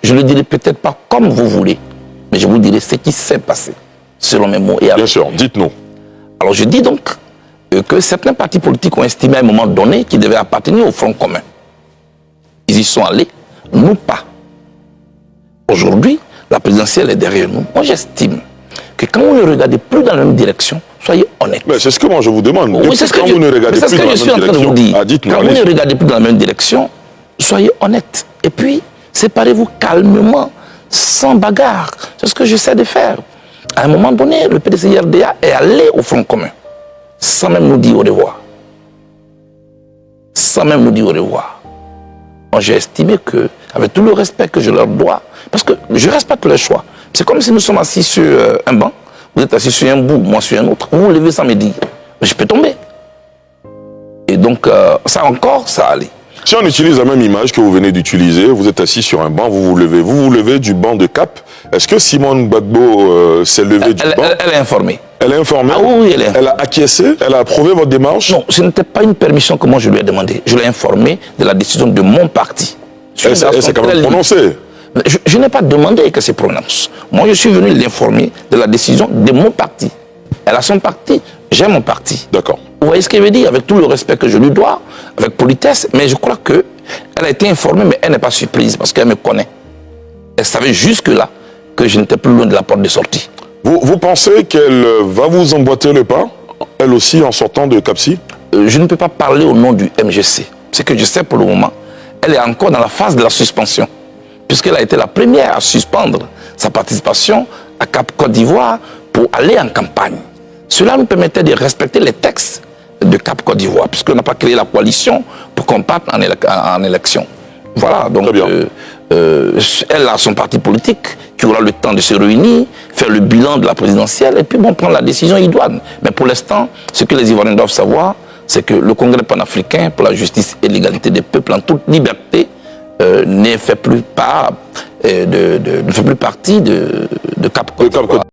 Je le dirai peut-être pas comme vous voulez, mais je vous dirai ce qui s'est passé, selon mes mots. Bien sûr, dites-nous. Alors je dis donc que certains partis politiques ont estimé à un moment donné qu'ils devaient appartenir au Front commun. Ils y sont allés, nous pas. Aujourd'hui, la présidentielle est derrière nous. Moi j'estime que quand vous ne regardez plus dans la même direction, soyez honnête. C'est ce que moi je vous demande. Oui, c'est ce que, vous ne regardez plus dans la même je suis en train de vous dire. Quand vous ne regardez plus dans la même direction, soyez honnête. Et puis, séparez-vous calmement, sans bagarre. C'est ce que j'essaie de faire. À un moment donné, le PDC-RDA est allé au Front commun, sans même nous dire au revoir. Sans même nous dire au revoir. Moi, j'ai estimé que, avec tout le respect que je leur dois, parce que je respecte leur choix. C'est comme si nous sommes assis sur un banc, vous êtes assis sur un bout, moi sur un autre, vous vous levez sans me dire. Mais je peux tomber. Et donc, ça encore, ça allait. Si on utilise la même image que vous venez d'utiliser, vous êtes assis sur un banc, vous vous levez du banc de Cap. Est-ce que Simone Gbagbo s'est levée du banc? Elle est informée. Elle est informée? Ah oui, elle est informée. Elle a acquiescé? Elle a approuvé votre démarche? Non, ce n'était pas une permission que moi je lui ai demandé. Je l'ai informé de la décision de mon parti. Elle s'est quand même prononcée. Je n'ai pas demandé qu'elle se prononce. Moi, je suis venu l'informer de la décision de mon parti. Elle a son parti, j'ai mon parti. D'accord. Vous voyez ce qu'elle veut dire, avec tout le respect que je lui dois, avec politesse, mais je crois qu'elle a été informée, mais elle n'est pas surprise, parce qu'elle me connaît. Elle savait jusque-là que je n'étais plus loin de la porte de sortie. Vous pensez qu'elle va vous emboîter le pas, elle aussi, en sortant de Cap-Si? Je ne peux pas parler au nom du MGC. Ce que je sais pour le moment, elle est encore dans la phase de la suspension, puisqu'elle a été la première à suspendre sa participation à Cap Côte d'Ivoire pour aller en campagne. Cela nous permettait de respecter les textes de Cap Côte d'Ivoire, puisqu'on n'a pas créé la coalition pour qu'on parte en élection. Voilà, donc elle a son parti politique qui aura le temps de se réunir, faire le bilan de la présidentielle et puis bon, prendre la décision idoine. Mais pour l'instant, ce que les Ivoiriens doivent savoir, c'est que le Congrès panafricain pour la justice et l'égalité des peuples en toute liberté ne fait plus partie de Cap Côte d'Ivoire.